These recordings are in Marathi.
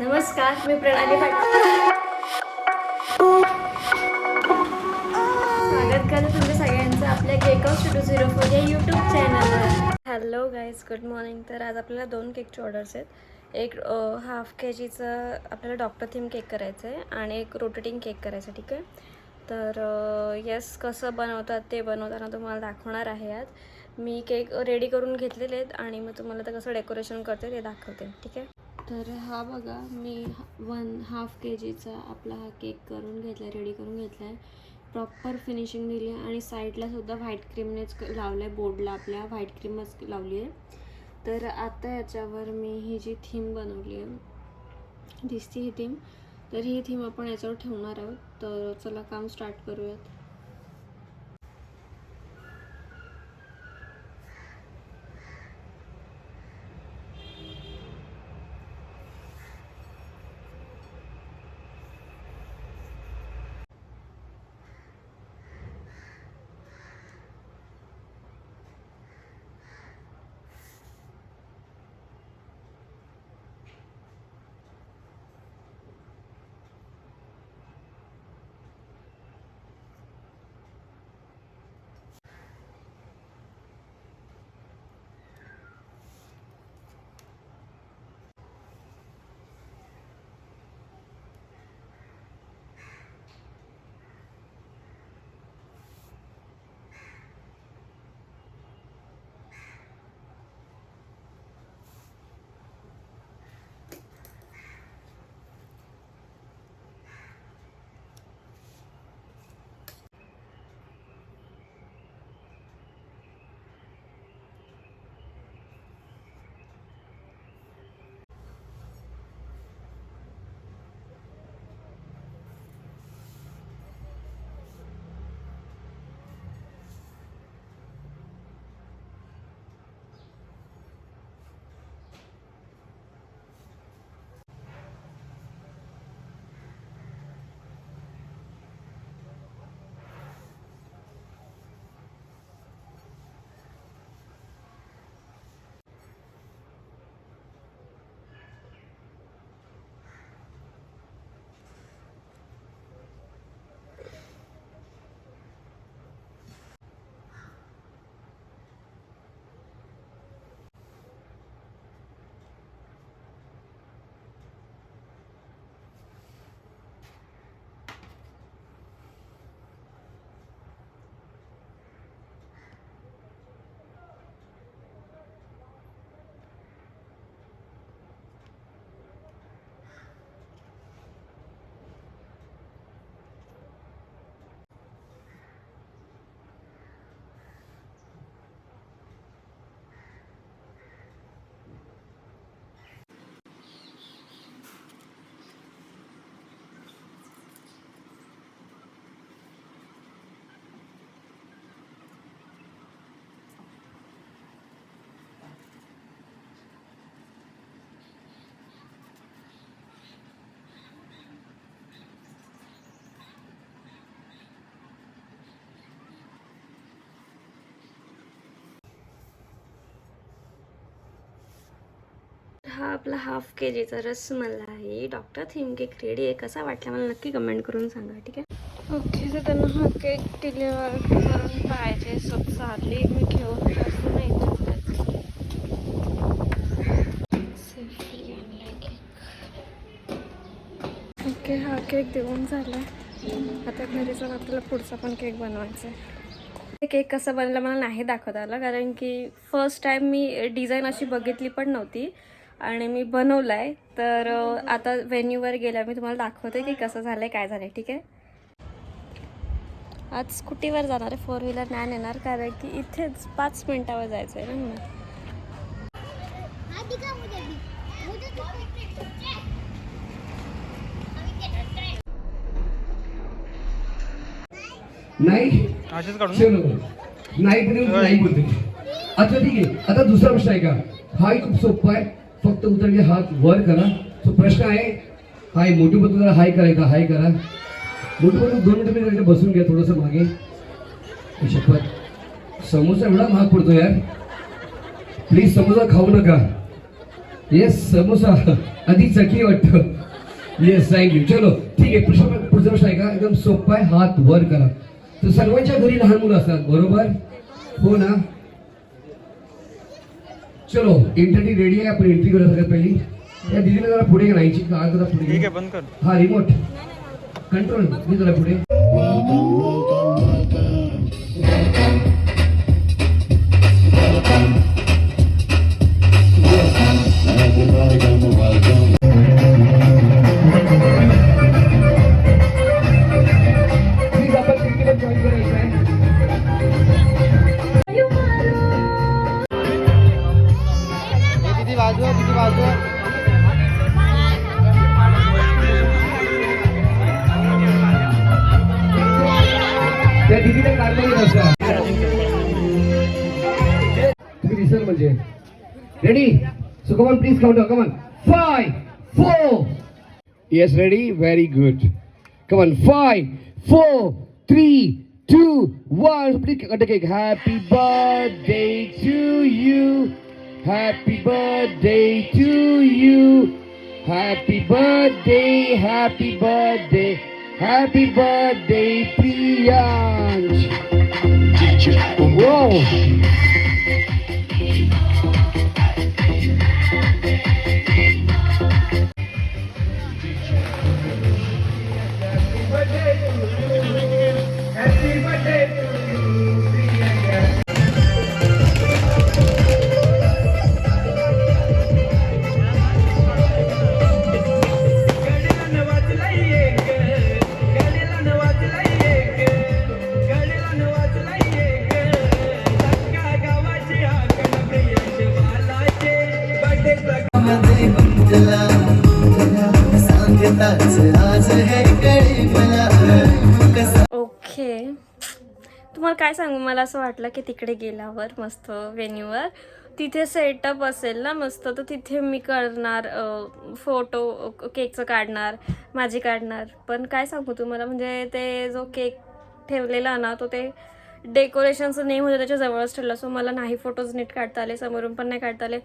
नमस्कार, मी प्रणाली पाटील. स्वागत करते तुमच्या सगळ्यांचं आपल्या केक ऑफ 204 या यूट्यूब चॅनलवर. Hello guys, good morning. तर आज आपल्याला 2 केकचे ऑर्डर्स आहेत. एक हाफ KGचं आपल्याला डॉक्टर थीम केक करायचं आहे आणि एक रोटेटिंग केक करायचं आहे. ठीक आहे, तर येस, कसं बनवतात ते बनवताना तुम्हाला दाखवणार आहे. आज मी केक रेडी करून घेतलेले आहेत आणि मग तुम्हाला तर कसं डेकोरेशन करते ते दाखवते. ठीक आहे, तर हा बघा, मी 1/2 KGचा आपला हा केक करून घेतला आहे, रेडी करून घेतला आहे. प्रॉपर फिनिशिंग दिली आहे आणि साईडला सुद्धा व्हाईट क्रीमनेच लावलं आहे, बोर्डला आपल्या व्हाईट क्रीमच लावली आहे. तर आता याच्यावर मी ही जी थीम बनवली आहे, दिसती ही थीम, तर ही थीम आपण याच्यावर ठेवणार आहोत. तर चला काम स्टार्ट करूयात. हा आपला 1/2 KGचा rasmalai doctor theme cake ready आहे. कसा वाटला मला नक्की कमेंट करून सांगा. ठीक आहे, ओके. तर त्यांना हा केक डिलिव्हर करून पाहिजे, सो चालली मी घेऊन, असं नाही सेफली आणलाय केक. ओके, हा केक देऊन झाला. आता घरी जाऊन आपल्याला पुढचा पण केक बनवायचा आहे. केक कसा बनला मला नाही दाखवता आला, कारण की फर्स्ट टाईम मी डिझाईन अशी बघितली पण नव्हती आणि मी बनवला आहे. तर आता व्हेन्यूवर गेल्यावर मी तुम्हाला दाखवते की कसं झालं आहे, काय झालं आहे. ठीक आहे, आज स्कूटीवर जाणार आहे, 4 व्हीलर नाही नेणार, कारण की इथेच 5 मिनटावर जायचं आहे ना म्हणून. नाही नाही बोलते. अच्छा ठीक आहे, आता दुसरा प्रश्न आहे का? हाही खूप सोपा आहे, फक्त उत्तर घ्या, हात वर करा. तो प्रश्न आहे, हाय मोठू बद्दल जरा हाय करायचा, हाय करा. मोठू बद्दल 2 मिनिटं मी बसून घ्या थोडंसं मागे. शपथ, समोसा एवढा महाग पडतो यार, प्लीज समोसा खाऊ नका. येस समोसा अधिक चटणी वाटतं. Yes thank you. चलो ठीक आहे. पुढचा प्रश्न आहे का एकदम सोपा आहे. हात वर करा. तर सर्वांच्या घरी लहान मुलं असतात बरोबर हो ना. चलो एंट्री रेडी आहे. आपण एंट्री करूया सगळ्यात पहिली. या दीदीला जरा पुढे नाहीची का जरा पुढे. ठीक आहे बंद कर. हा रिमोट कंट्रोल मी जरा पुढे. प्लीज आपण क्रिकेटला जॉईन करायचं आहे. दीदी बाजू दीदी बाजू. त्या दीदीला काढलं नसतं. तुम्ही दिसल म्हणजे ready. So come on please count come on 5 4. Yes ready very good. Come on 5 4 3 2 1. Please cut cake. Happy birthday to you. Happy birthday to you. Happy birthday. Happy birthday. Happy birthday Priyansh. Whoa. Okay तुम्हाला काय सांगू मला असं वाटलं की तिकडे गेल्यावर मस्त व्हेन्यूवर तिथे सेटअप असेल ना मस्त तर तिथे मी करणार फोटो केकचं काढणार माझी काढणार. पण काय सांगू तुम्हाला म्हणजे ते जो केक ठेवलेला ना तो ते डेकोरेशनचं नेम होतं त्याच्या जवळच ठेवलं. सो मला नाही फोटोज नीट काढता आले. समोरून पण नाही काढता आले.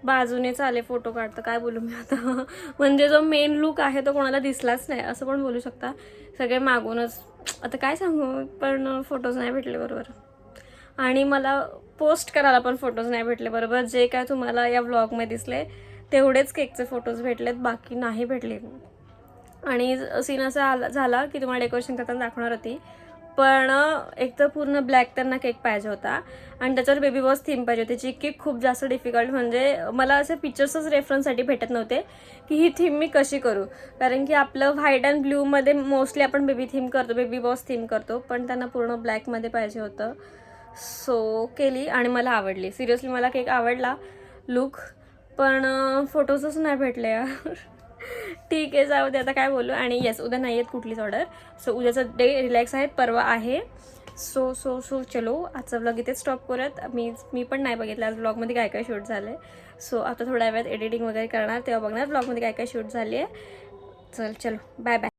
बाजूनेच आले फोटो काढतं. काय बोलू मी आता. म्हणजे जो मेन लुक आहे तो कोणाला दिसलाच नाही असं पण बोलू शकता. सगळे मागूनच आता काय सांगू. पण फोटोज नाही भेटले बरोबर. आणि मला पोस्ट करायला पण फोटोज नाही भेटले बरोबर. जे काय तुम्हाला या व्लॉगमध्ये दिसले तेवढेच केकचे फोटोज भेटलेत बाकी नाही भेटले. आणि सीन असा झाला की तुम्हाला डेकोरेशन करताना दाखवणार होती पण एक तर पूर्ण ब्लॅक त्यांना केक पाहिजे होता आणि त्याच्यावर बेबी बॉस थीम पाहिजे होती जी की खूप जास्त डिफिकल्ट. म्हणजे मला असे पिक्चर्सच रेफरन्ससाठी भेटत नव्हते की ही थीम मी कशी करू. कारण की आपलं व्हाईट अँड ब्ल्यूमध्ये मोस्टली आपण बेबी थीम करतो बेबी बॉस थीम करतो पण त्यांना पूर्ण ब्लॅकमध्ये पाहिजे होतं. सो केली आणि मला आवडली. सिरियसली मला केक आवडला लुक पण फोटोजच नाही भेटले यार. ठीक आहे जाऊ दे आता काय बोलू. आणि येस उद्या नाही आहेत कुठलीच ऑर्डर. सो उद्याचा डे रिलॅक्स आहे. परवा आहे. सो चलो आजचा व्लॉग इथेच स्टॉप करूयात. मी पण नाही बघितलं आज व्लॉगमध्ये काय काय शूट झालं आहे. सो आता थोड्या वेळात एडिटिंग वगैरे करणार तेव्हा बघणार व्लॉगमध्ये काय काय शूट झाली आहे. चलो बाय बाय.